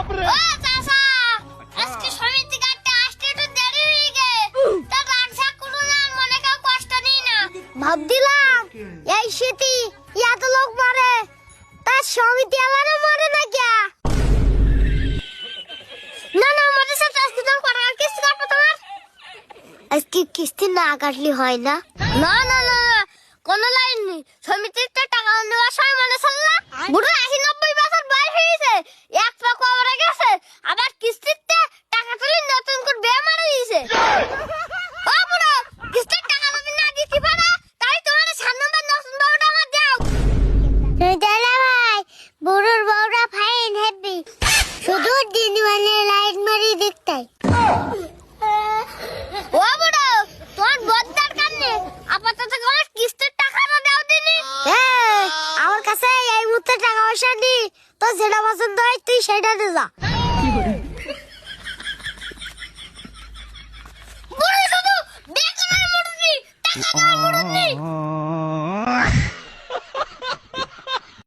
ও চাচা আজকে সমিতি কাটতে আসতে একটু দেরি হয়ে গে তা রাখছা কোনো না মনে কাউ কষ্ট নেই না ভাব দিলাম এই শীতি এত লোক মারে তা সমিতি আলাদা মারে না কে না না আমাদের সাথে আজকে তো করার কিস্তি কাটবো তোমার আজকে কিস্তি না কাটলি হয় না না না না কোন লাইন নেই সমিতির টাকা নেওয়ার সময় মনে চললা বুড়ো 80-90 বছর বয়স হয়েছে এক পা কবরে গেছে আবার কিস্তিতে টাকা তুলে নতুন করে বিয়ে মারা দিয়েছে ও বুড়ো কিস্তির টাকা যদি না দিতে পারো তাই তোমার সামনে নতুন বউটা আমার দাও দাদা ভাই বুড়োর বউটা ফাইন হেভি শুধু দিনওয়ালে লাইট মারি দেখতাই ও বুড়ো তোমার বদ্দার কানে আপাতত করে কিস্তির টাকাটা দাও দিনি আমার কাছে এই মুহূর্তে টাকা পয়সা নেই তো যেটা পছন্দ হয় তুই সেটা দে যা বুড়ো শুধু বেকার মুরগি টাকা দাও মুরগি